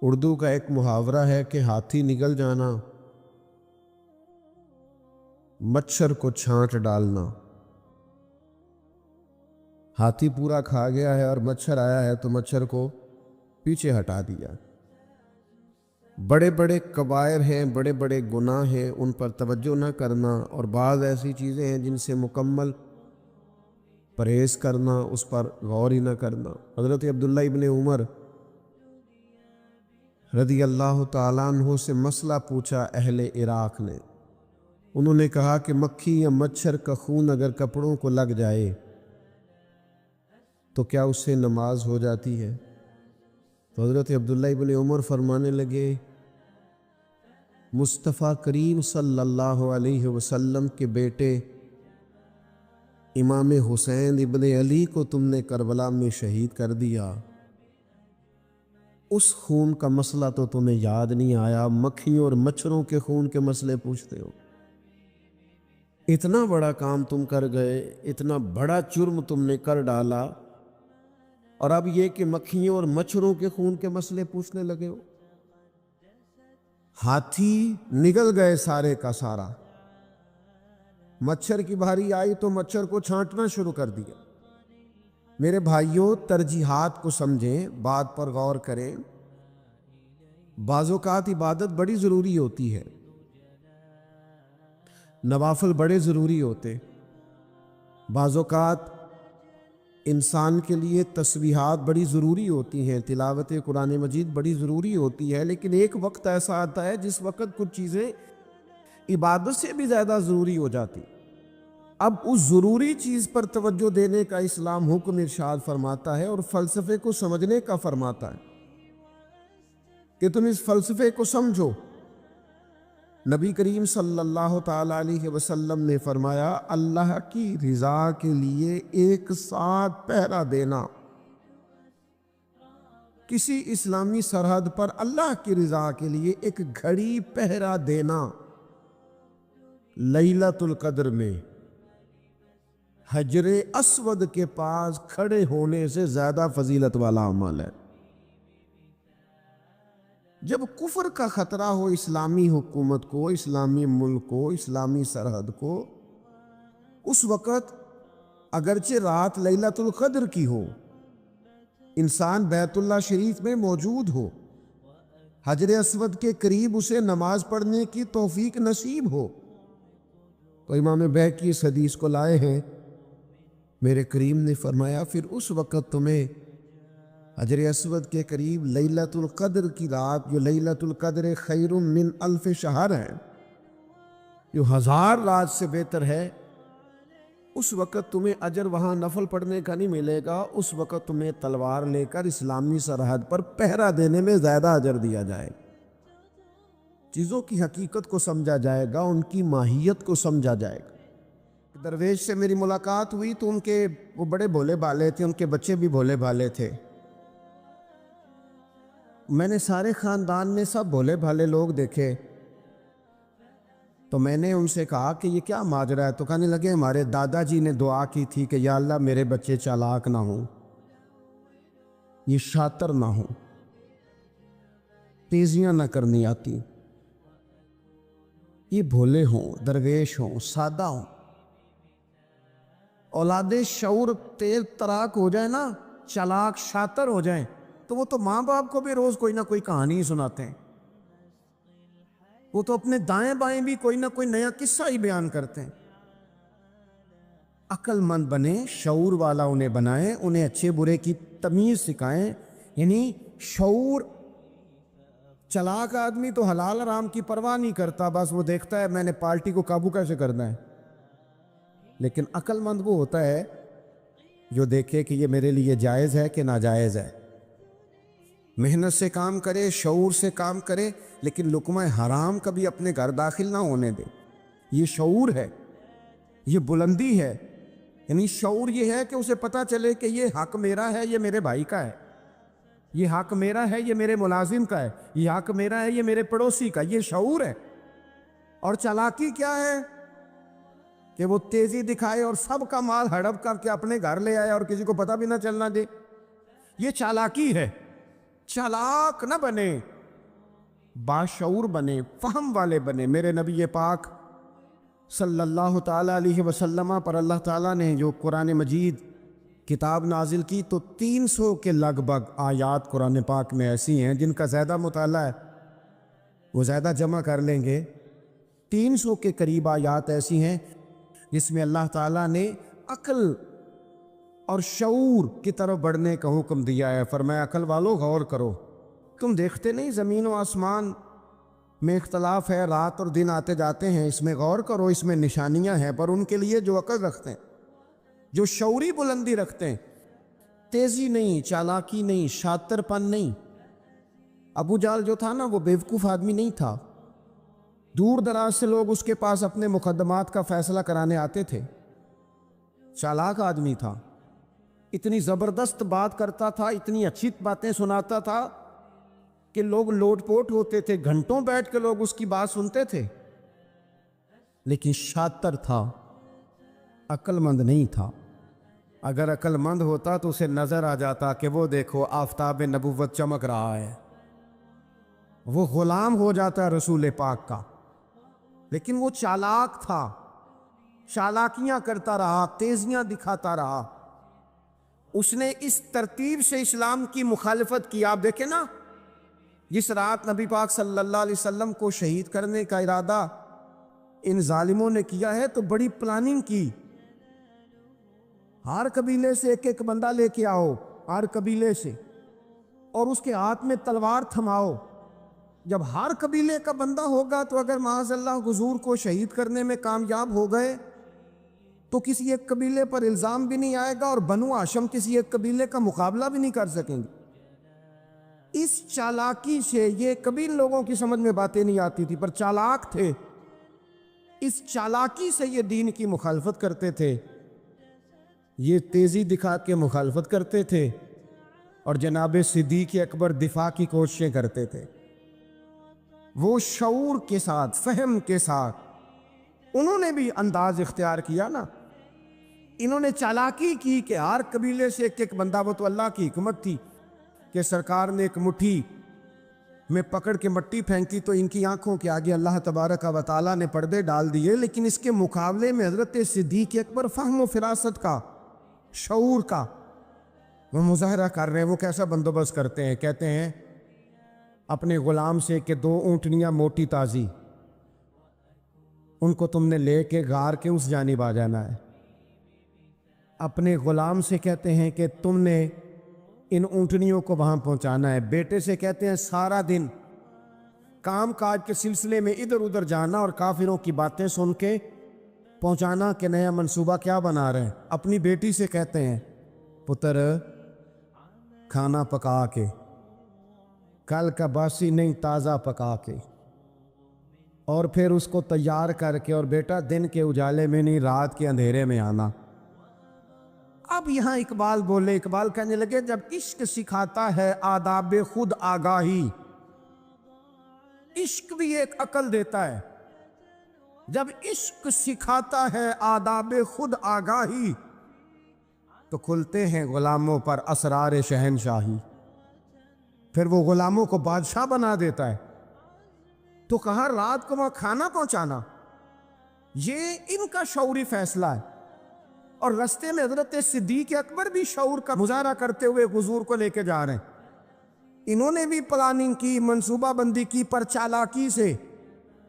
اردو کا ایک محاورہ ہے کہ ہاتھی نگل جانا، مچھر کو چھانٹ ڈالنا۔ ہاتھی پورا کھا گیا ہے اور مچھر آیا ہے تو مچھر کو پیچھے ہٹا دیا۔ بڑے بڑے کبائر ہیں، بڑے بڑے گناہ ہیں، ان پر توجہ نہ کرنا، اور بعض ایسی چیزیں ہیں جن سے مکمل پرہیز کرنا، اس پر غور ہی نہ کرنا۔ حضرت عبداللہ ابن عمر رضی اللہ تعالیٰ عنہ سے مسئلہ پوچھا اہل عراق نے۔ انہوں نے کہا کہ مکھی یا مچھر کا خون اگر کپڑوں کو لگ جائے تو کیا اس سے نماز ہو جاتی ہے؟ تو حضرت عبداللہ ابن عمر فرمانے لگے، مصطفیٰ کریم صلی اللہ علیہ وسلم کے بیٹے امام حسین ابن علی کو تم نے کربلا میں شہید کر دیا، اس خون کا مسئلہ تو تمہیں یاد نہیں آیا، مکھیوں اور مچھروں کے خون کے مسئلے پوچھتے ہو۔ اتنا بڑا کام تم کر گئے، اتنا بڑا جرم تم نے کر ڈالا، اور اب یہ کہ مکھیوں اور مچھروں کے خون کے مسئلے پوچھنے لگے ہو۔ ہاتھی نگل گئے سارے کا سارا، مچھر کی باری آئی تو مچھر کو چھانٹنا شروع کر دیا۔ میرے بھائیوں، ترجیحات کو سمجھیں، بات پر غور کریں۔ بعض اوقات عبادت بڑی ضروری ہوتی ہے، نوافل بڑے ضروری ہوتے، بعض اوقات انسان کے لیے تسبیحات بڑی ضروری ہوتی ہیں، تلاوت قرآن مجید بڑی ضروری ہوتی ہے، لیکن ایک وقت ایسا آتا ہے جس وقت کچھ چیزیں عبادت سے بھی زیادہ ضروری ہو جاتی۔ اب اس ضروری چیز پر توجہ دینے کا اسلام حکم ارشاد فرماتا ہے، اور فلسفے کو سمجھنے کا فرماتا ہے کہ تم اس فلسفے کو سمجھو۔ نبی کریم صلی اللہ تعالی علیہ وسلم نے فرمایا، اللہ کی رضا کے لیے ایک ساتھ پہرا دینا، کسی اسلامی سرحد پر اللہ کی رضا کے لیے ایک گھڑی پہرا دینا لیلۃ القدر میں حجر اسود کے پاس کھڑے ہونے سے زیادہ فضیلت والا عمل ہے۔ جب کفر کا خطرہ ہو اسلامی حکومت کو، اسلامی ملک کو، اسلامی سرحد کو، اس وقت اگرچہ رات لیلۃ القدر کی ہو، انسان بیت اللہ شریف میں موجود ہو، حجر اسود کے قریب اسے نماز پڑھنے کی توفیق نصیب ہو، تو امام بیہقی اس حدیث کو لائے ہیں، میرے کریم نے فرمایا پھر اس وقت تمہیں حجر اسود کے قریب لیلۃ القدر کی رات، جو لیلۃ القدر خیر من الف شہر ہے، جو 1000 رات سے بہتر ہے، اس وقت تمہیں اجر وہاں نفل پڑھنے کا نہیں ملے گا، اس وقت تمہیں تلوار لے کر اسلامی سرحد پر پہرا دینے میں زیادہ اجر دیا جائے گا۔ چیزوں کی حقیقت کو سمجھا جائے گا، ان کی ماہیت کو سمجھا جائے گا۔ درویش سے میری ملاقات ہوئی تو وہ بڑے بھولے بھالے تھے، ان کے بچے بھی بھولے بھالے تھے۔ میں نے سارے خاندان میں سب بھولے بھالے لوگ دیکھے، تو میں نے ان سے کہا کہ یہ کیا ماجرا ہے؟ تو کہنے لگے ہمارے دادا جی نے دعا کی تھی کہ یا اللہ میرے بچے چالاک نہ ہوں، یہ شاطر نہ ہوں، تیزیاں نہ کرنی آتی، یہ بھولے ہوں، درویش ہوں، سادہ ہوں۔ اولاد شعور تیز تراک ہو جائے نا، چالاک شاطر ہو جائیں، تو وہ تو ماں باپ کو بھی روز کوئی نہ کوئی کہانی سناتے ہیں، وہ تو اپنے دائیں بائیں بھی کوئی نہ کوئی نیا قصہ ہی بیان کرتے ہیں۔ عقل مند بنے، شعور والا انہیں بنائیں، انہیں اچھے برے کی تمیز سکھائیں، یعنی شعور۔ چلاک آدمی تو حلال حرام کی پرواہ نہیں کرتا، بس وہ دیکھتا ہے میں نے پارٹی کو قابو کیسے کرنا ہے، لیکن عقل مند وہ ہوتا ہے جو دیکھے کہ یہ میرے لیے جائز ہے کہ ناجائز ہے، محنت سے کام کرے، شعور سے کام کرے، لیکن لقمہ حرام کبھی اپنے گھر داخل نہ ہونے دے۔ یہ شعور ہے، یہ بلندی ہے، یعنی شعور یہ ہے کہ اسے پتہ چلے کہ یہ حق میرا ہے، یہ میرے بھائی کا ہے، یہ حق میرا ہے، یہ میرے ملازم کا ہے، یہ حق میرا ہے، یہ میرے پڑوسی کا، یہ شعور ہے۔ اور چالاکی کیا ہے کہ وہ تیزی دکھائے اور سب کا مال ہڑپ کر کے اپنے گھر لے آئے اور کسی کو پتہ بھی نہ چلنا دے، یہ چالاکی ہے۔ چالاک نہ بنے، باشعور بنے، فہم والے بنے۔ میرے نبی پاک صلی اللہ تعالیٰ علیہ وسلم پر اللہ تعالیٰ نے جو قرآن مجید کتاب نازل کی تو 300 کے لگ بھگ آیات قرآن پاک میں ایسی ہیں جن کا زیادہ مطالعہ ہے وہ زیادہ جمع کر لیں گے۔ 300 کے قریب آیات ایسی ہیں جس میں اللہ تعالیٰ نے عقل اور شعور کی طرف بڑھنے کا حکم دیا ہے۔ فرمایا عقل والو غور کرو، تم دیکھتے نہیں زمین و آسمان میں اختلاف ہے، رات اور دن آتے جاتے ہیں، اس میں غور کرو، اس میں نشانیاں ہیں۔ پر ان کے لیے جو عقل رکھتے ہیں، جو شعوری بلندی رکھتے ہیں، تیزی نہیں، چالاکی نہیں، شاطر پن نہیں۔ ابو جہل جو تھا نا وہ بیوقوف آدمی نہیں تھا، دور دراز سے لوگ اس کے پاس اپنے مقدمات کا فیصلہ کرانے آتے تھے، چالاک آدمی تھا، اتنی زبردست بات کرتا تھا، اتنی اچھی باتیں سناتا تھا کہ لوگ لوٹ پوٹ ہوتے تھے، گھنٹوں بیٹھ کے لوگ اس کی بات سنتے تھے، لیکن شاطر تھا، عقل مند نہیں تھا۔ اگر عقل مند ہوتا تو اسے نظر آ جاتا کہ وہ دیکھو آفتاب نبوت چمک رہا ہے، وہ غلام ہو جاتا رسول پاک کا۔ لیکن وہ چالاک تھا، چالاکیاں کرتا رہا، تیزیاں دکھاتا رہا، اس نے اس ترتیب سے اسلام کی مخالفت کی۔ آپ دیکھیں نا، جس رات نبی پاک صلی اللہ علیہ وسلم کو شہید کرنے کا ارادہ ان ظالموں نے کیا ہے تو بڑی پلاننگ کی، ہر قبیلے سے ایک ایک بندہ لے کے آؤ، ہر قبیلے سے، اور اس کے ہاتھ میں تلوار تھماؤ۔ جب ہر قبیلے کا بندہ ہوگا تو اگر معاذ اللہ حضور کو شہید کرنے میں کامیاب ہو گئے تو کسی ایک قبیلے پر الزام بھی نہیں آئے گا اور بنو ہاشم کسی ایک قبیلے کا مقابلہ بھی نہیں کر سکیں گے۔ اس چالاکی سے، یہ کبھی لوگوں کی سمجھ میں باتیں نہیں آتی تھی پر چالاک تھے، اس چالاکی سے یہ دین کی مخالفت کرتے تھے، یہ تیزی دکھا کے مخالفت کرتے تھے، اور جناب صدیق اکبر دفاع کی کوششیں کرتے تھے۔ وہ شعور کے ساتھ، فہم کے ساتھ انہوں نے بھی انداز اختیار کیا نا، انہوں نے چالاکی کی کہ ہر قبیلے سے ایک ایک بندہ، وہ تو اللہ کی حکمت تھی کہ سرکار نے ایک مٹھی میں پکڑ کے مٹی پھینکی تو ان کی آنکھوں کے آگے اللہ تبارک و تعالیٰ نے پردے ڈال دیے، لیکن اس کے مقابلے میں حضرت صدیق اکبر فہم و فراست کا، شعور کا وہ مظاہرہ کر رہے ہیں۔ وہ کیسا بندوبست کرتے ہیں، کہتے ہیں اپنے غلام سے کہ 2 اونٹنیاں موٹی تازی، ان کو تم نے لے کے غار کے اس جانب آ جانا ہے۔ اپنے غلام سے کہتے ہیں کہ تم نے ان اونٹنیوں کو وہاں پہنچانا ہے۔ بیٹے سے کہتے ہیں سارا دن کام کاج کے سلسلے میں ادھر ادھر جانا اور کافروں کی باتیں سن کے پہنچانا کہ نیا منصوبہ کیا بنا رہے ہیں۔ اپنی بیٹی سے کہتے ہیں پتر کھانا پکا کے، کل کا باسی نہیں تازہ پکا کے، اور پھر اس کو تیار کر کے، اور بیٹا دن کے اجالے میں نہیں رات کے اندھیرے میں آنا۔ اب یہاں اقبال بولے، اقبال کہنے لگے جب عشق سکھاتا ہے آداب خود آگاہی، عشق بھی ایک عقل دیتا ہے، جب عشق سکھاتا ہے آداب خود آگاہی تو کھلتے ہیں غلاموں پر اسرار شہنشاہی، پھر وہ غلاموں کو بادشاہ بنا دیتا ہے۔ تو کہا رات کو وہاں کھانا پہنچانا، یہ ان کا شعوری فیصلہ ہے، اور رستے میں حضرت صدیق اکبر بھی شعور کا مظاہرہ کرتے ہوئے حضور کو لے کے جا رہے ہیں۔ انہوں نے بھی پلاننگ کی، منصوبہ بندی کی، پر چالاکی سے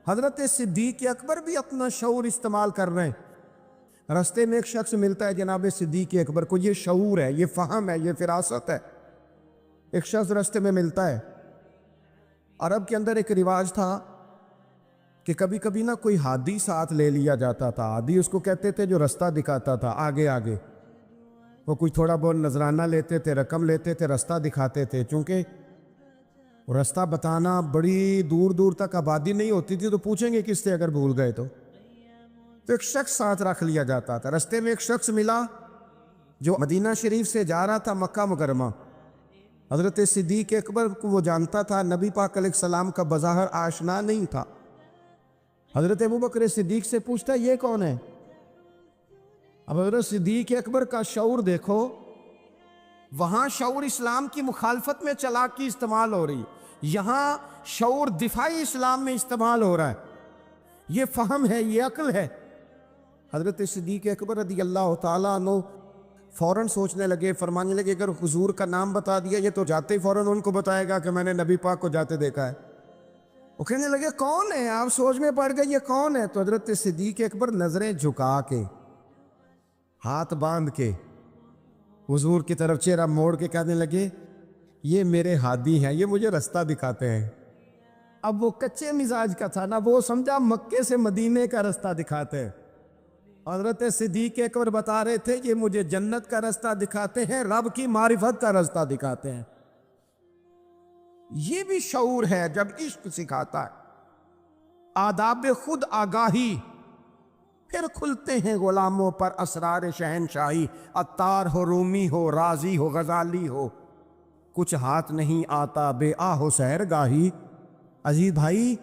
حضرت صدیق اکبر بھی اپنا شعور استعمال کر رہے ہیں۔ رستے میں ایک شخص ملتا ہے جناب صدیق اکبر کو، یہ شعور ہے، یہ فہم ہے، یہ فراست ہے۔ ایک شخص رستے میں ملتا ہے، عرب کے اندر ایک رواج تھا کہ کبھی کبھی نا کوئی ہادی ساتھ لے لیا جاتا تھا۔ ہادی اس کو کہتے تھے جو رستہ دکھاتا تھا آگے آگے، وہ کوئی تھوڑا بہت نذرانہ لیتے تھے، رقم لیتے تھے، رستہ دکھاتے تھے۔ چونکہ رستہ بتانا بڑی دور دور تک آبادی نہیں ہوتی تھی تو پوچھیں گے کس سے اگر بھول گئے تو ایک شخص ساتھ رکھ لیا جاتا تھا۔ رستے میں ایک شخص ملا جو مدینہ شریف سے جا رہا تھا مکہ مکرمہ۔ حضرت صدیق اکبر کو وہ جانتا تھا، نبی پاک علیہ السلام کا بظاہر آشنا نہیں تھا۔ حضرت ابوبکر صدیق سے پوچھتا یہ کون ہے؟ اب حضرت صدیق اکبر کا شعور دیکھو، وہاں شعور اسلام کی مخالفت میں چالاکی استعمال ہو رہی ہے، یہاں شعور دفاعی اسلام میں استعمال ہو رہا ہے، یہ فہم ہے، یہ عقل ہے۔ حضرت صدیق اکبر رضی اللہ تعالیٰ عنہ فوراً سوچنے لگے، فرمانے لگے اگر حضور کا نام بتا دیا یہ تو جاتے ہی فوراً ان کو بتائے گا کہ میں نے نبی پاک کو جاتے دیکھا ہے۔ وہ کہنے لگے کون ہے؟ آپ سوچ میں پڑ گئے یہ کون ہے؟ تو حضرت صدیق اکبر نظریں جھکا کے، ہاتھ باندھ کے حضور کی طرف چہرہ موڑ کے کہنے لگے یہ میرے ہادی ہیں، یہ مجھے رستہ دکھاتے ہیں۔ اب وہ کچے مزاج کا تھا نا، وہ سمجھا مکے سے مدینے کا رستہ دکھاتے ہیں۔ حضرت صدیق اکبر بتا رہے تھے یہ مجھے جنت کا رستہ دکھاتے ہیں، رب کی معرفت کا رستہ دکھاتے ہیں۔ یہ بھی شعور ہے جب عشق سکھاتا ہے، آداب خود آگاہی، پھر کھلتے ہیں غلاموں پر اسرار شہنشاہی۔ عطار ہو، رومی ہو، رازی ہو، غزالی ہو، کچھ ہاتھ نہیں آتا بے آہ و سحر گاہی۔ عزیز بھائی،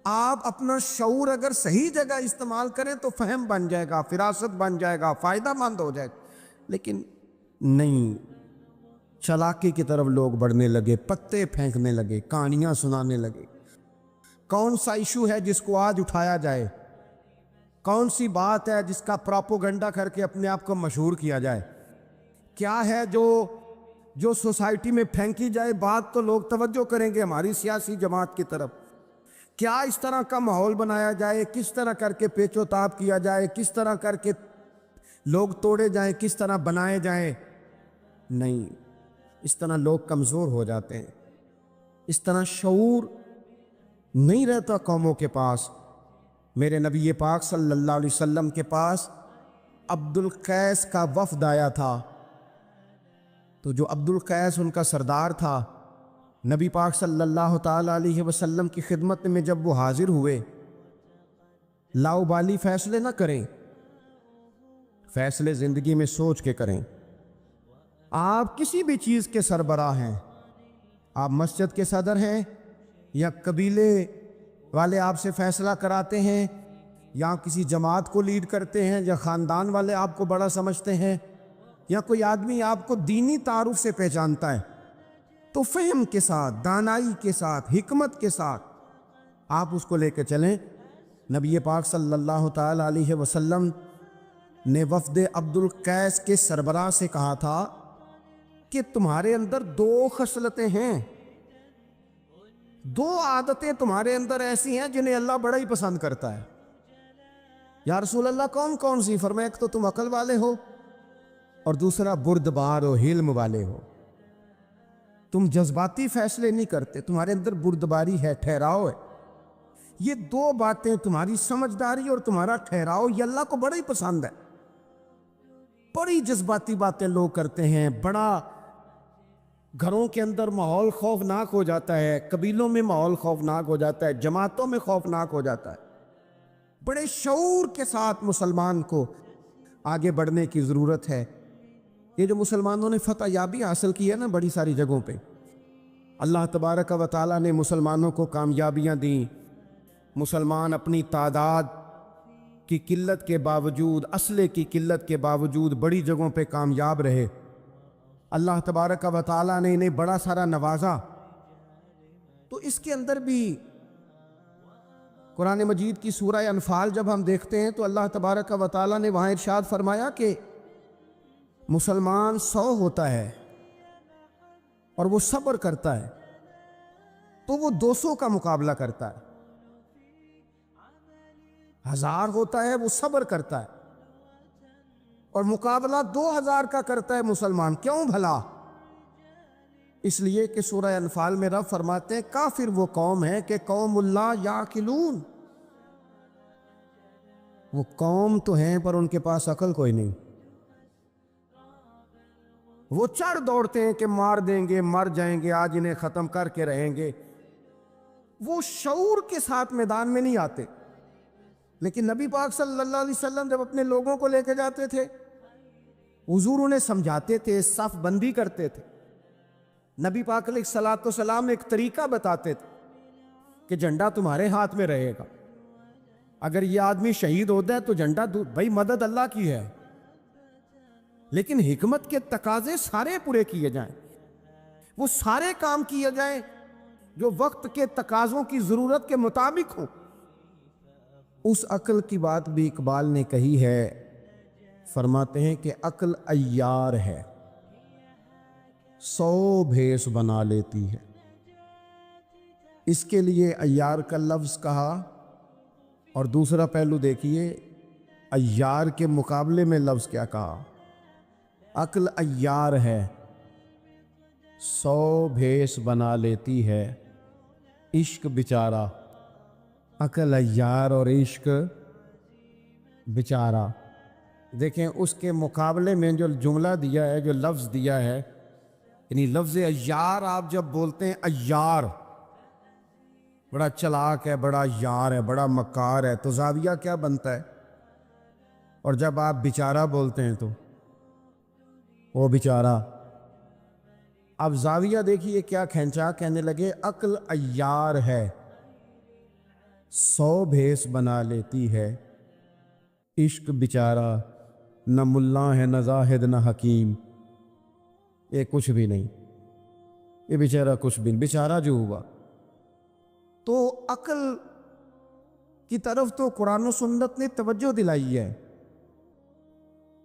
آپ اپنا شعور اگر صحیح جگہ استعمال کریں تو فہم بن جائے گا، فراست بن جائے گا، فائدہ مند ہو جائے گا، لیکن نہیں، چلاکی کی طرف لوگ بڑھنے لگے، پتے پھینکنے لگے، کہانیاں سنانے لگے۔ کون سا ایشو ہے جس کو آج اٹھایا جائے؟ کون سی بات ہے جس کا پراپوگنڈا کر کے اپنے آپ کو مشہور کیا جائے؟ کیا ہے جو سوسائٹی میں پھینکی جائے بات تو لوگ توجہ کریں گے ہماری سیاسی جماعت کی طرف؟ کیا اس طرح کا ماحول بنایا جائے؟ کس طرح کر کے پیچ و تاب کیا جائے؟ کس طرح کر کے لوگ توڑے جائیں؟ کس طرح بنائے جائیں؟ نہیں، اس طرح لوگ کمزور ہو جاتے ہیں، اس طرح شعور نہیں رہتا قوموں کے پاس۔ میرے نبی پاک صلی اللہ علیہ وسلم کے پاس عبد القیس کا وفد آیا تھا، تو جو عبد القیس ان کا سردار تھا، نبی پاک صلی اللہ تعالیٰ علیہ وسلم کی خدمت میں جب وہ حاضر ہوئے، لاؤبالی فیصلے نہ کریں، فیصلے زندگی میں سوچ کے کریں۔ آپ کسی بھی چیز کے سربراہ ہیں، آپ مسجد کے صدر ہیں یا قبیلے والے آپ سے فیصلہ کراتے ہیں، یا کسی جماعت کو لیڈ کرتے ہیں، یا خاندان والے آپ کو بڑا سمجھتے ہیں، یا کوئی آدمی آپ کو دینی تعارف سے پہچانتا ہے، تو فہم کے ساتھ، دانائی کے ساتھ، حکمت کے ساتھ آپ اس کو لے کے چلیں۔ نبی پاک صلی اللہ تعالیٰ علیہ وسلم نے وفد عبد القیس کے سربراہ سے کہا تھا کہ تمہارے اندر دو خصلتیں ہیں، دو عادتیں تمہارے اندر ایسی ہیں جنہیں اللہ بڑا ہی پسند کرتا ہے۔ یا رسول اللہ کون کون سی؟ فرمایا ایک تو تم عقل والے ہو، اور دوسرا بردبار و حلم والے ہو۔ تم جذباتی فیصلے نہیں کرتے، تمہارے اندر بردباری ہے، ٹھہراؤ ہے۔ یہ دو باتیں، تمہاری سمجھداری اور تمہارا ٹھہراؤ، یہ اللہ کو بڑا ہی پسند ہے۔ بڑی جذباتی باتیں لوگ کرتے ہیں، بڑا گھروں کے اندر ماحول خوفناک ہو جاتا ہے، قبیلوں میں ماحول خوفناک ہو جاتا ہے، جماعتوں میں خوفناک ہو جاتا ہے۔ بڑے شعور کے ساتھ مسلمان کو آگے بڑھنے کی ضرورت ہے۔ یہ جو مسلمانوں نے فتح یابی حاصل کی ہے نا بڑی ساری جگہوں پہ، اللہ تبارک و تعالیٰ نے مسلمانوں کو کامیابیاں دیں۔ مسلمان اپنی تعداد کی قلت کے باوجود، اسلحے کی قلت کے باوجود بڑی جگہوں پہ کامیاب رہے۔ اللہ تبارک و تعالیٰ نے انہیں بڑا سارا نوازا۔ تو اس کے اندر بھی قرآن مجید کی سورہ انفال جب ہم دیکھتے ہیں تو اللہ تبارک و تعالیٰ نے وہاں ارشاد فرمایا کہ مسلمان 100 ہوتا ہے اور وہ صبر کرتا ہے تو وہ 200 کا مقابلہ کرتا ہے، 1000 ہوتا ہے وہ صبر کرتا ہے اور مقابلہ 2000 کا کرتا ہے مسلمان۔ کیوں بھلا؟ اس لیے کہ سورہ انفال میں رب فرماتے ہیں کافر وہ قوم ہے کہ قوم اللہ یعقلون، وہ قوم تو ہیں پر ان کے پاس عقل کوئی نہیں، وہ چڑھ دوڑتے ہیں کہ مار دیں گے، مر جائیں گے، آج انہیں ختم کر کے رہیں گے، وہ شعور کے ساتھ میدان میں نہیں آتے۔ لیکن نبی پاک صلی اللہ علیہ وسلم جب اپنے لوگوں کو لے کے جاتے تھے، حضور انہیں سمجھاتے تھے، صف بندی کرتے تھے، نبی پاک علیہ الصلوۃ والسلام ایک طریقہ بتاتے تھے کہ جھنڈا تمہارے ہاتھ میں رہے گا، اگر یہ آدمی شہید ہوتا ہے تو جھنڈا بھائی مدد اللہ کی ہے، لیکن حکمت کے تقاضے سارے پورے کیے جائیں، وہ سارے کام کیے جائیں جو وقت کے تقاضوں کی ضرورت کے مطابق ہو۔ اس عقل کی بات بھی اقبال نے کہی ہے، فرماتے ہیں کہ عقل عیار ہے، 100 بھیس بنا لیتی ہے۔ اس کے لیے عیار کا لفظ کہا، اور دوسرا پہلو دیکھیے عیار کے مقابلے میں لفظ کیا کہا۔ عقل عیار ہے، 100 بھیس بنا لیتی ہے، عشق بیچارہ۔ عقل عیار اور عشق بیچارہ۔ دیکھیں اس کے مقابلے میں جو جملہ دیا ہے، جو لفظ دیا ہے، یعنی لفظ عیار آپ جب بولتے ہیں عیار بڑا چلاک ہے، بڑا یار ہے، بڑا مکار ہے، تو زاویہ کیا بنتا ہے؟ اور جب آپ بیچارہ بولتے ہیں تو وہ بیچارہ۔ اب زاویہ دیکھیے کیا کھینچا، کہنے لگے عقل عیار ہے، 100 بھیس بنا لیتی ہے، عشق بیچارہ، نہ ملا ہے نہ زاہد نہ حکیم، یہ کچھ بھی نہیں، یہ بیچارہ کچھ بھی نہیں، بیچارہ جو ہوا۔ تو عقل کی طرف تو قرآن و سنت نے توجہ دلائی ہے،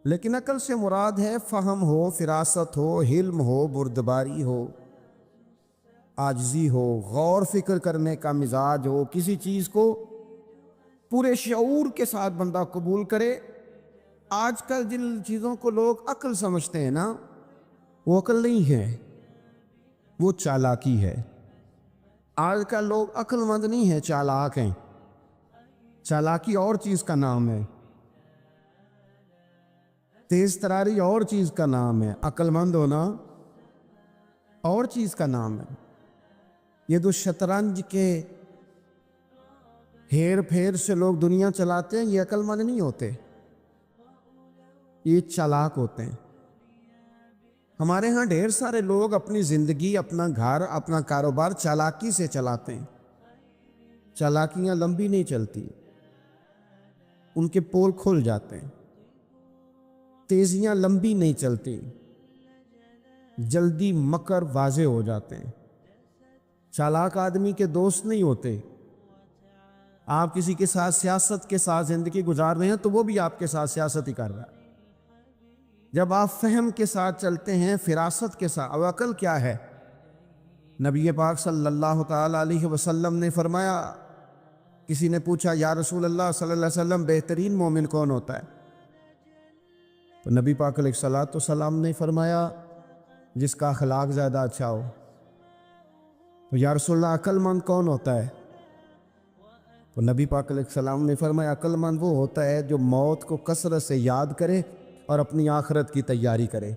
لیکن عقل سے مراد ہے فہم ہو، فراست ہو، حلم ہو، بردباری ہو، عاجزی ہو، غور فکر کرنے کا مزاج ہو، کسی چیز کو پورے شعور کے ساتھ بندہ قبول کرے۔ آج کل جن چیزوں کو لوگ عقل سمجھتے ہیں نا، وہ عقل نہیں ہے، وہ چالاکی ہے۔ آج کل لوگ عقل مند نہیں ہیں، چالاک ہیں۔ چالاکی اور چیز کا نام ہے، تیز تراری اور چیز کا نام ہے، عقل مند ہونا اور چیز کا نام ہے۔ یہ تو شطرنج کے ہیر پھیر سے لوگ دنیا چلاتے ہیں، یہ عقل مند نہیں ہوتے، یہ چالاک ہوتے ہیں۔ ہمارے ہاں ڈھیر سارے لوگ اپنی زندگی، اپنا گھر، اپنا کاروبار چالاکی سے چلاتے ہیں۔ چالاکیاں لمبی نہیں چلتی، ان کے پول کھل جاتے ہیں۔ تیزیاں لمبی نہیں چلتی، جلدی مکر واضح ہو جاتے ہیں۔ چالاک آدمی کے دوست نہیں ہوتے۔ آپ کسی کے ساتھ سیاست کے ساتھ زندگی گزار رہے ہیں تو وہ بھی آپ کے ساتھ سیاست ہی کر رہا ہے۔ جب آپ فہم کے ساتھ چلتے ہیں، فراست کے ساتھ، اب عقل کیا ہے؟ نبی پاک صلی اللہ تعالی علیہ وسلم نے فرمایا، کسی نے پوچھا یا رسول اللہ صلی اللہ علیہ وسلم بہترین مومن کون ہوتا ہے؟ تو نبی پاک علیہ الصلوۃ والسلام نے فرمایا جس کا اخلاق زیادہ اچھا ہو۔ تو یا رسول اللہ عقل مند کون ہوتا ہے؟ تو نبی پاک علیہ السلام نے فرمایا عقل مند وہ ہوتا ہے جو موت کو کثرت سے یاد کرے اور اپنی آخرت کی تیاری کرے۔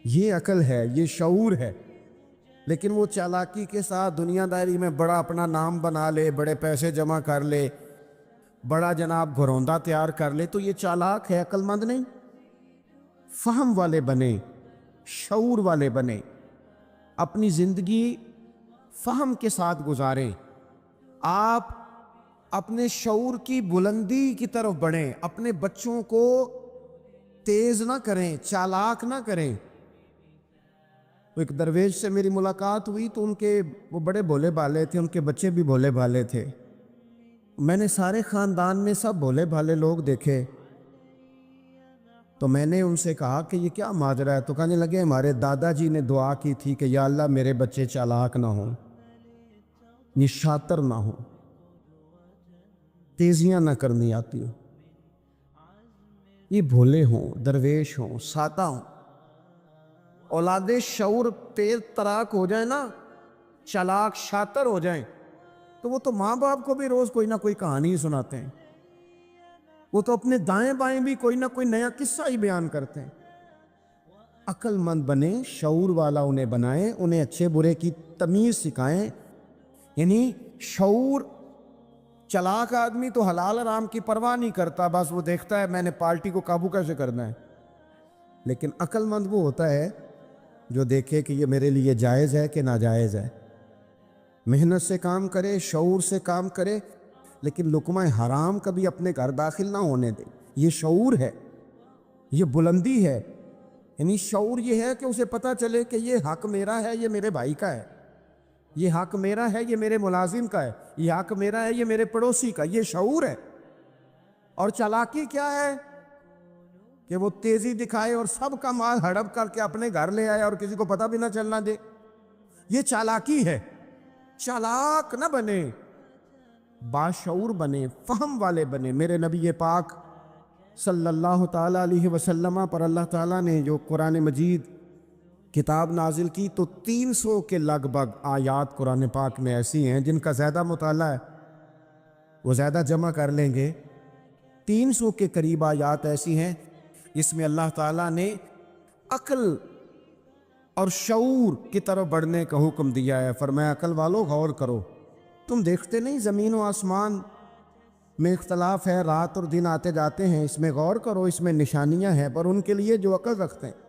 یہ عقل ہے، یہ شعور ہے۔ لیکن وہ چالاکی کے ساتھ دنیا داری میں بڑا اپنا نام بنا لے، بڑے پیسے جمع کر لے، بڑا جناب گھروندہ تیار کر لے، تو یہ چالاک ہے، عقل مند نہیں۔ فہم والے بنے، شعور والے بنے، اپنی زندگی فہم کے ساتھ گزاریں۔ آپ اپنے شعور کی بلندی کی طرف بڑھیں، اپنے بچوں کو تیز نہ کریں، چالاک نہ کریں۔ ایک درویش سے میری ملاقات ہوئی تو وہ بڑے بھولے بھالے تھے، ان کے بچے بھی بھولے بھالے تھے۔ میں نے سارے خاندان میں سب بھولے بھالے لوگ دیکھے، تو میں نے ان سے کہا کہ یہ کیا ماجرا ہے؟ تو کہنے لگے ہمارے دادا جی نے دعا کی تھی کہ یا اللہ میرے بچے چالاک نہ ہوں، یہ شاطر نہ ہوں، تیزیاں نہ کرنی آتی ہوں، یہ بھولے ہوں، درویش ہوں، سادہ ہوں۔ اولاد شعور تیز تراک ہو جائیں نا، چالاک شاطر ہو جائیں، تو وہ تو ماں باپ کو بھی روز کوئی نہ کوئی کہانی سناتے ہیں، وہ تو اپنے دائیں بائیں بھی کوئی نہ کوئی نیا قصہ ہی بیان کرتے ہیں۔ عقل مند بنیں، شعور والا انہیں بنائیں، انہیں اچھے برے کی تمیز سکھائیں۔ یعنی شعور، چلاک آدمی تو حلال حرام کی پرواہ نہیں کرتا، بس وہ دیکھتا ہے میں نے پارٹی کو قابو کیسے کرنا ہے۔ لیکن عقل مند وہ ہوتا ہے جو دیکھے کہ یہ میرے لیے جائز ہے کہ ناجائز ہے، محنت سے کام کرے، شعور سے کام کرے، لیکن لقمہ حرام کبھی اپنے گھر داخل نہ ہونے دے۔ یہ شعور ہے، یہ بلندی ہے۔ یعنی شعور یہ ہے کہ اسے پتہ چلے کہ یہ حق میرا ہے، یہ میرے بھائی کا ہے، یہ حق میرا ہے، یہ میرے ملازم کا ہے، یہ حق میرا ہے، یہ میرے پڑوسی کا، یہ شعور ہے۔ اور چالاکی کیا ہے کہ وہ تیزی دکھائے اور سب کا مال ہڑپ کر کے اپنے گھر لے آئے اور کسی کو پتہ بھی نہ چلنا دے۔ یہ چالاکی ہے۔ چالاک نہ بنے، باشعور بنے، فہم والے بنے۔ میرے نبی پاک صلی اللہ تعالیٰ علیہ وسلم پر اللہ تعالیٰ نے جو قرآن مجید کتاب نازل کی تو 300 کے لگ بھگ آیات قرآن پاک میں ایسی ہیں جن کا زیادہ مطالعہ ہے، وہ زیادہ جمع کر لیں گے۔ 300 کے قریب آیات ایسی ہیں جس میں اللہ تعالیٰ نے عقل اور شعور کی طرف بڑھنے کا حکم دیا ہے۔ فرمایا عقل والو غور کرو، تم دیکھتے نہیں زمین و آسمان میں اختلاف ہے، رات اور دن آتے جاتے ہیں، اس میں غور کرو، اس میں نشانیاں ہیں، پر ان کے لیے جو عقل رکھتے ہیں،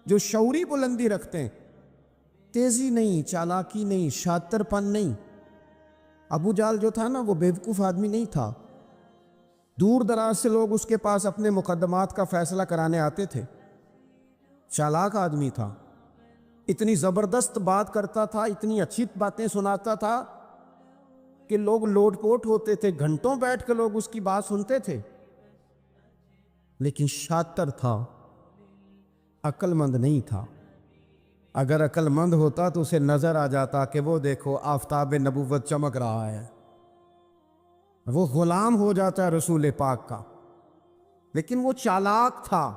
جو شعوری بلندی رکھتے ہیں، تیزی نہیں، چالاکی نہیں، شاطر پن نہیں۔ ابو جہل جو تھا نا، وہ بیوقوف آدمی نہیں تھا۔ دور دراز سے لوگ اس کے پاس اپنے مقدمات کا فیصلہ کرانے آتے تھے۔ چالاک آدمی تھا، اتنی زبردست بات کرتا تھا، اتنی اچھی باتیں سناتا تھا کہ لوگ لوٹ پوٹ ہوتے تھے، گھنٹوں بیٹھ کے لوگ اس کی بات سنتے تھے۔ لیکن شاطر تھا، عقل مند نہیں تھا۔ اگر عقل مند ہوتا تو اسے نظر آ جاتا کہ وہ دیکھو آفتاب نبوت چمک رہا ہے، وہ غلام ہو جاتا ہے رسول پاک کا۔ لیکن وہ چالاک تھا،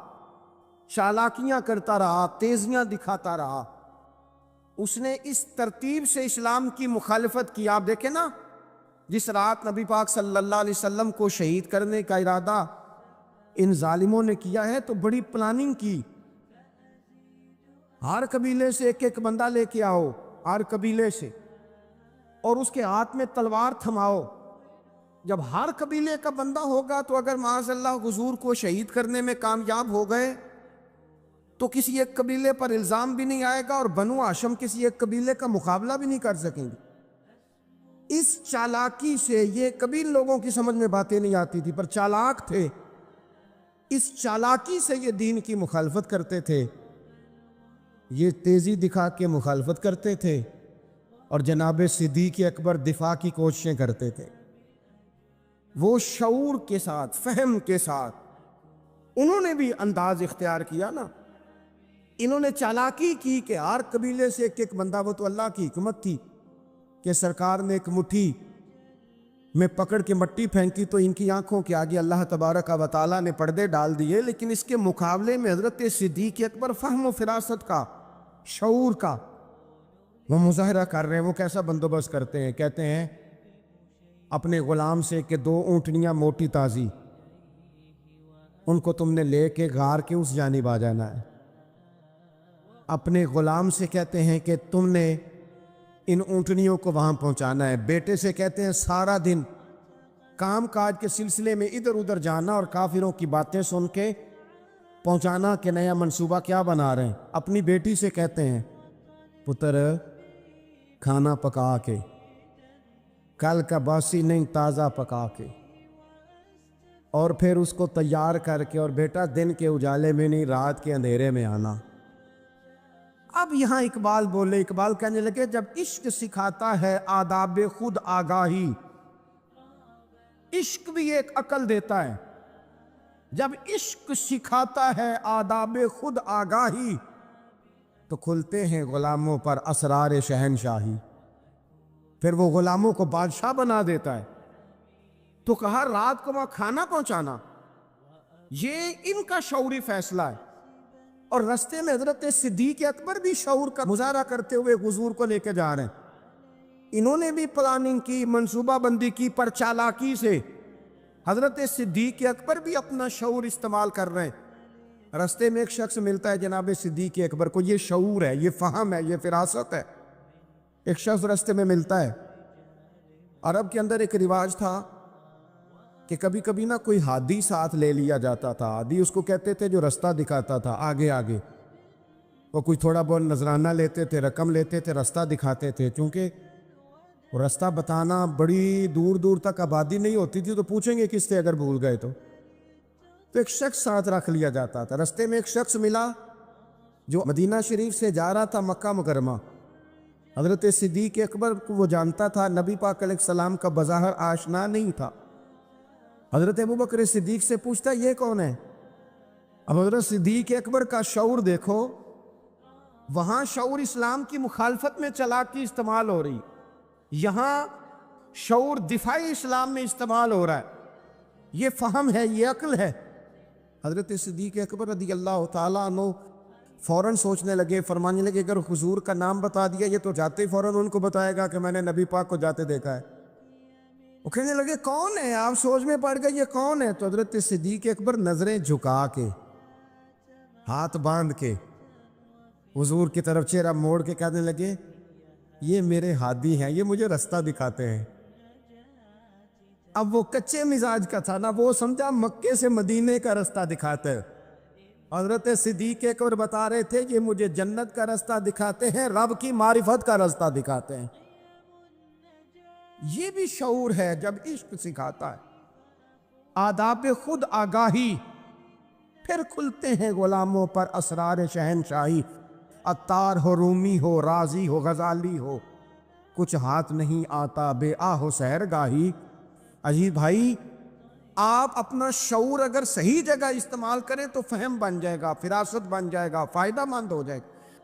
چالاکیاں کرتا رہا، تیزیاں دکھاتا رہا۔ اس نے اس ترتیب سے اسلام کی مخالفت کی۔ آپ دیکھیں نا، جس رات نبی پاک صلی اللہ علیہ وسلم کو شہید کرنے کا ارادہ ان ظالموں نے کیا ہے تو بڑی پلاننگ کی۔ ہر قبیلے سے ایک ایک بندہ لے کے آؤ، ہر قبیلے سے، اور اس کے ہاتھ میں تلوار تھماؤ۔ جب ہر قبیلے کا بندہ ہوگا تو اگر معاذ اللہ حضور کو شہید کرنے میں کامیاب ہو گئے تو کسی ایک قبیلے پر الزام بھی نہیں آئے گا اور بنو ہاشم کسی ایک قبیلے کا مقابلہ بھی نہیں کر سکیں گے۔ اس چالاکی سے، یہ کبھی لوگوں کی سمجھ میں باتیں نہیں آتی تھی پر چالاک تھے، اس چالاکی سے یہ دین کی مخالفت کرتے تھے، یہ تیزی دکھا کے مخالفت کرتے تھے، اور جناب صدیق اکبر دفاع کی کوششیں کرتے تھے۔ وہ شعور کے ساتھ، فہم کے ساتھ انہوں نے بھی انداز اختیار کیا نا۔ انہوں نے چالاکی کی کہ ہر قبیلے سے ایک ایک بندہ، وہ تو اللہ کی حکمت تھی کہ سرکار نے ایک مٹھی میں پکڑ کے مٹی پھینکی تو ان کی آنکھوں کے آگے اللہ تبارک و تعالیٰ نے پردے ڈال دیے، لیکن اس کے مقابلے میں حضرت صدیق اکبر فہم و فراست کا، شعور کا وہ مظاہرہ کر رہے ہیں۔ وہ کیسا بندوبست کرتے ہیں؟ کہتے ہیں اپنے غلام سے کہ 2 اونٹنیاں موٹی تازی، ان کو تم نے لے کے غار کے اس جانب آ جانا ہے۔ اپنے غلام سے کہتے ہیں کہ تم نے ان اونٹنیوں کو وہاں پہنچانا ہے۔ بیٹے سے کہتے ہیں سارا دن کام کاج کے سلسلے میں ادھر ادھر جانا اور کافروں کی باتیں سن کے پہنچانا کہ نیا منصوبہ کیا بنا رہے ہیں۔ اپنی بیٹی سے کہتے ہیں پتر کھانا پکا کے، کل کا باسی نہیں، تازہ پکا کے، اور پھر اس کو تیار کر کے، اور بیٹا دن کے اجالے میں نہیں، رات کے اندھیرے میں آنا۔ اب یہاں اقبال بولے، اقبال کہنے لگے جب عشق سکھاتا ہے آداب خود آگاہی، عشق بھی ایک عقل دیتا ہے۔ جب عشق سکھاتا ہے آداب خود آگاہی تو کھلتے ہیں غلاموں پر اسرار شہنشاہی، پھر وہ غلاموں کو بادشاہ بنا دیتا ہے۔ تو کہا رات کو وہاں کھانا پہنچانا، یہ ان کا شعوری فیصلہ ہے۔ اور رستے میں حضرت صدیق اکبر بھی شعور کا مظاہرہ کرتے ہوئے حضور کو لے کے جا رہے ہیں۔ انہوں نے بھی پلاننگ کی، منصوبہ بندی کی، پر چالاکی سے حضرت صدیق اکبر بھی اپنا شعور استعمال کر رہے ہیں۔ رستے میں ایک شخص ملتا ہے جناب صدیق اکبر کو، یہ شعور ہے، یہ فہم ہے، یہ فراست ہے۔ ایک شخص رستے میں ملتا ہے۔ عرب کے اندر ایک رواج تھا کہ کبھی کبھی نا کوئی ہادی ساتھ لے لیا جاتا تھا۔ ہادی اس کو کہتے تھے جو رستہ دکھاتا تھا آگے آگے۔ وہ کوئی تھوڑا بہت نذرانہ لیتے تھے، رقم لیتے تھے، رستہ دکھاتے تھے، چونکہ رستہ بتانا بڑی دور دور تک آبادی نہیں ہوتی تھی تو پوچھیں گے کس سے اگر بھول گئے تو ایک شخص ساتھ رکھ لیا جاتا تھا۔ رستے میں ایک شخص ملا جو مدینہ شریف سے جا رہا تھا مکہ مکرمہ۔ حضرت صدیق اکبر کو وہ جانتا تھا، نبی پاک علیہ السلام کا بظاہر آشنا نہیں تھا۔ حضرت ابوبکر صدیق سے پوچھتا یہ کون ہے؟ اب حضرت صدیق اکبر کا شعور دیکھو، وہاں شعور اسلام کی مخالفت میں چالاکی استعمال ہو رہی، یہاں شعور دفاعی اسلام میں استعمال ہو رہا ہے، یہ فہم ہے، یہ عقل ہے۔ حضرت صدیق اکبر رضی اللہ تعالیٰ عنہ فوراً سوچنے لگے، فرمانے لگے اگر حضور کا نام بتا دیا یہ تو جاتے ہی فوراً ان کو بتائے گا کہ میں نے نبی پاک کو جاتے دیکھا ہے۔ وہ کہنے لگے کون ہے؟ آپ سوچ میں پڑ گئے یہ کون ہے؟ تو حضرت صدیق اکبر نظریں جھکا کے، ہاتھ باندھ کے حضور کی طرف چہرہ موڑ کے کہنے لگے یہ میرے ہادی ہیں، یہ مجھے رستہ دکھاتے ہیں۔ اب وہ کچے مزاج کا تھا نا، وہ سمجھا مکے سے مدینے کا رستہ دکھاتے ہیں۔ حضرت صدیق اکبر بتا رہے تھے یہ مجھے جنت کا رستہ دکھاتے ہیں، رب کی معرفت کا رستہ دکھاتے ہیں۔ یہ بھی شعور ہے جب عشق سکھاتا ہے، آداب خود آگاہی، پھر کھلتے ہیں غلاموں پر اسرار شہنشاہی۔ عطار ہو، رومی ہو، رازی ہو، غزالی ہو، کچھ ہاتھ نہیں آتا بے آہ سحر گاہی۔ عجیب بھائی، آپ اپنا شعور اگر صحیح جگہ استعمال کریں تو فہم بن جائے گا، فراست بن جائے گا، فائدہ مند ہو جائے گا،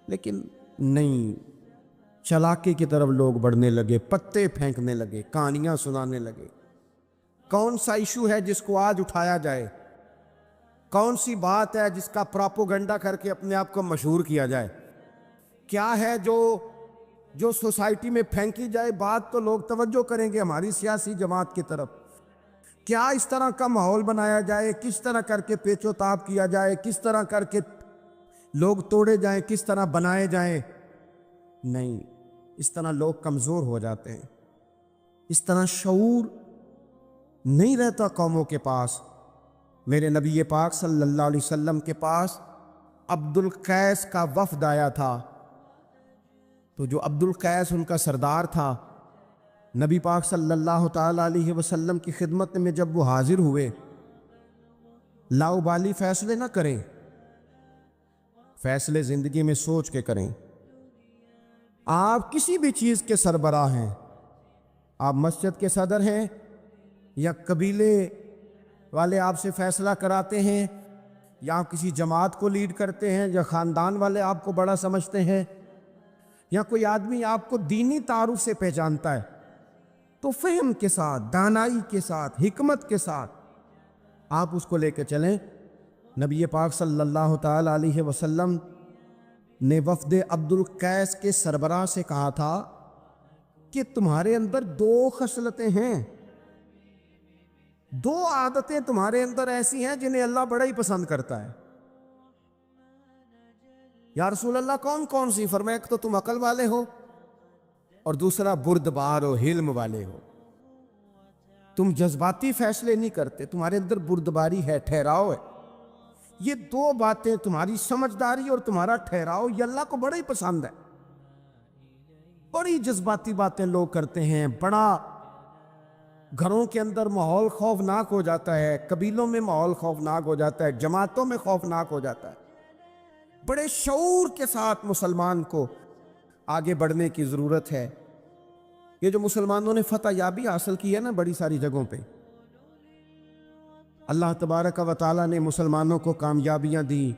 لیکن نہیں، چلاکی کی طرف لوگ بڑھنے لگے، پتے پھینکنے لگے، کہانیاں سنانے لگے۔ کون سا ایشو ہے جس کو آج اٹھایا جائے؟ کون سی بات ہے جس کا پراپوگنڈا کر کے اپنے آپ کو مشہور کیا جائے؟ کیا ہے جو سوسائٹی میں پھینکی جائے بات تو لوگ توجہ کریں گے ہماری سیاسی جماعت کی طرف؟ کیا اس طرح کا ماحول بنایا جائے؟ کس طرح کر کے پیچ و تاب کیا جائے؟ کس طرح کر کے لوگ توڑے جائیں؟ کس طرح بنائے جائیں؟ نہیں، اس طرح لوگ کمزور ہو جاتے ہیں، اس طرح شعور نہیں رہتا قوموں کے پاس۔ میرے نبی پاک صلی اللہ علیہ وسلم کے پاس عبد القیس کا وفد آیا تھا، تو جو عبد القیس ان کا سردار تھا، نبی پاک صلی اللہ تعالیٰ علیہ وسلم کی خدمت میں جب وہ حاضر ہوئے، لاؤبالی فیصلے نہ کریں، فیصلے زندگی میں سوچ کے کریں۔ آپ کسی بھی چیز کے سربراہ ہیں، آپ مسجد کے صدر ہیں یا قبیلے والے آپ سے فیصلہ کراتے ہیں، یا آپ کسی جماعت کو لیڈ کرتے ہیں، یا خاندان والے آپ کو بڑا سمجھتے ہیں، یا کوئی آدمی آپ کو دینی تعارف سے پہچانتا ہے، تو فہم کے ساتھ، دانائی کے ساتھ، حکمت کے ساتھ آپ اس کو لے کے چلیں۔ نبی پاک صلی اللہ تعالیٰ علیہ وسلم نے وفد عبد القیس کے سربراہ سے کہا تھا کہ تمہارے اندر دو خصلتیں ہیں، دو عادتیں تمہارے اندر ایسی ہیں جنہیں اللہ بڑا ہی پسند کرتا ہے۔ یا رسول اللہ کون کون سی؟ فرمایا ایک تو تم عقل والے ہو، اور دوسرا بردبار و حلم والے ہو، تم جذباتی فیصلے نہیں کرتے، تمہارے اندر بردباری ہے، ٹھہراؤ ہے۔ یہ دو باتیں، تمہاری سمجھداری اور تمہارا ٹھہراؤ، یہ اللہ کو بڑا ہی پسند ہے۔ بڑی جذباتی باتیں لوگ کرتے ہیں، بڑا گھروں کے اندر ماحول خوفناک ہو جاتا ہے، قبیلوں میں ماحول خوفناک ہو جاتا ہے، جماعتوں میں خوفناک ہو جاتا ہے۔ بڑے شعور کے ساتھ مسلمان کو آگے بڑھنے کی ضرورت ہے۔ یہ جو مسلمانوں نے فتح یابی حاصل کی ہے نا بڑی ساری جگہوں پہ، اللہ تبارک و تعالیٰ نے مسلمانوں کو کامیابیاں دی،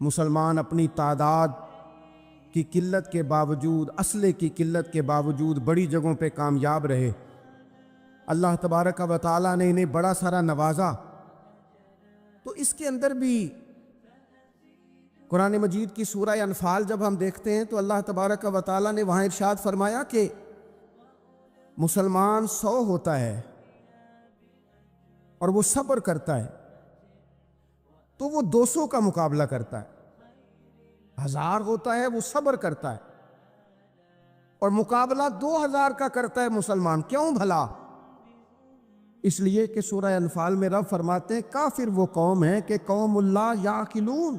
مسلمان اپنی تعداد کی قلت کے باوجود، اسلحے کی قلت کے باوجود بڑی جگہوں پہ کامیاب رہے۔ اللہ تبارک و تعالیٰ نے انہیں بڑا سارا نوازا۔ تو اس کے اندر بھی قرآن مجید کی سورہ انفال جب ہم دیکھتے ہیں تو اللہ تبارک و تعالیٰ نے وہاں ارشاد فرمایا کہ مسلمان 100 ہوتا ہے اور وہ صبر کرتا ہے تو وہ 200 کا مقابلہ کرتا ہے، 1000 ہوتا ہے وہ صبر کرتا ہے اور مقابلہ 2000 کا کرتا ہے مسلمان۔ کیوں بھلا؟ اس لیے کہ سورہ انفال میں رب فرماتے ہیں کافر وہ قوم ہے کہ قوم اللہ یعقلون،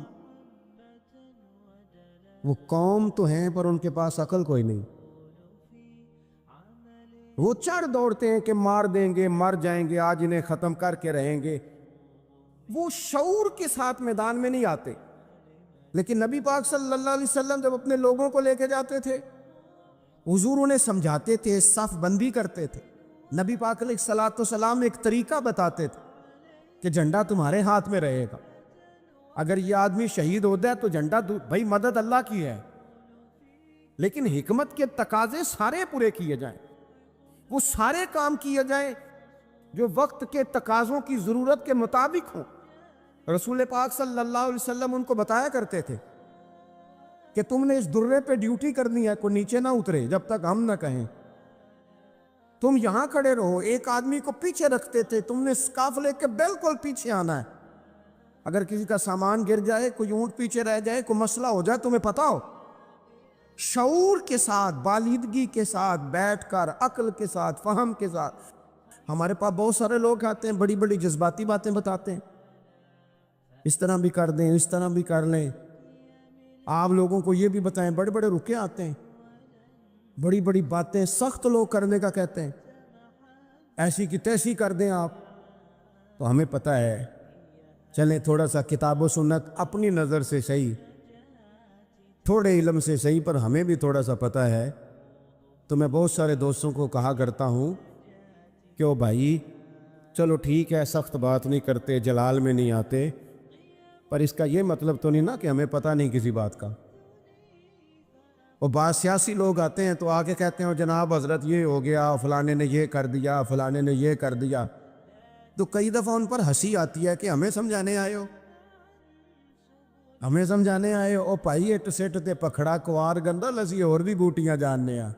وہ قوم تو ہیں پر ان کے پاس عقل کوئی نہیں، وہ چڑھ دوڑتے ہیں کہ مار دیں گے، مر جائیں گے، آج انہیں ختم کر کے رہیں گے، وہ شعور کے ساتھ میدان میں نہیں آتے۔ لیکن نبی پاک صلی اللہ علیہ وسلم جب اپنے لوگوں کو لے کے جاتے تھے حضور انہیں سمجھاتے تھے، صف بندی کرتے تھے. نبی پاک علیہ الصلوۃ والسلام ایک طریقہ بتاتے تھے کہ جھنڈا تمہارے ہاتھ میں رہے گا. اگر یہ آدمی شہید ہوتا ہے تو جھنڈا بھائی مدد اللہ کی ہے، لیکن حکمت کے تقاضے سارے پورے کیے جائیں، وہ سارے کام کیے جائیں جو وقت کے تقاضوں کی ضرورت کے مطابق ہوں. رسول پاک صلی اللہ علیہ وسلم ان کو بتایا کرتے تھے کہ تم نے اس درے پہ ڈیوٹی کرنی ہے، کوئی نیچے نہ اترے جب تک ہم نہ کہیں. تم یہاں کھڑے رہو. ایک آدمی کو پیچھے رکھتے تھے، تم نے قافلے کے بالکل پیچھے آنا ہے. اگر کسی کا سامان گر جائے، کوئی اونٹ پیچھے رہ جائے، کوئی مسئلہ ہو جائے، تمہیں پتا ہو. شعور کے ساتھ، بالیدگی کے ساتھ بیٹھ کر، عقل کے ساتھ، فہم کے ساتھ. ہمارے پاس بہت سارے لوگ آتے ہیں، بڑی بڑی جذباتی باتیں بتاتے ہیں، اس طرح بھی کر دیں، اس طرح بھی کر لیں. آپ لوگوں کو یہ بھی بتائیں، بڑے بڑے رکے آتے ہیں، بڑی بڑی باتیں سخت لوگ کرنے کا کہتے ہیں، ایسی کی تیسی کر دیں آپ. تو ہمیں پتہ ہے، چلیں تھوڑا سا کتاب و سنت اپنی نظر سے صحیح، تھوڑے علم سے صحیح، پر ہمیں بھی تھوڑا سا پتہ ہے. تو میں بہت سارے دوستوں کو کہا کرتا ہوں کہ او بھائی چلو ٹھیک ہے، سخت بات نہیں کرتے، جلال میں نہیں آتے، پر اس کا یہ مطلب تو نہیں نا کہ ہمیں پتہ نہیں کسی بات کا. اور بعض سیاسی لوگ آتے ہیں تو آگے کہتے ہیں جناب حضرت یہ ہو گیا، فلانے نے یہ کر دیا، فلانے نے یہ کر دیا. تو کئی دفعہ ان پر ہنسی آتی ہے کہ ہمیں سمجھانے آئے ہو، ہمیں سمجھانے آئے ہو. او بھائی اٹ سٹ تے پکھڑا کوار گندا لسی اور بھی بوٹیاں جاننے ہیں.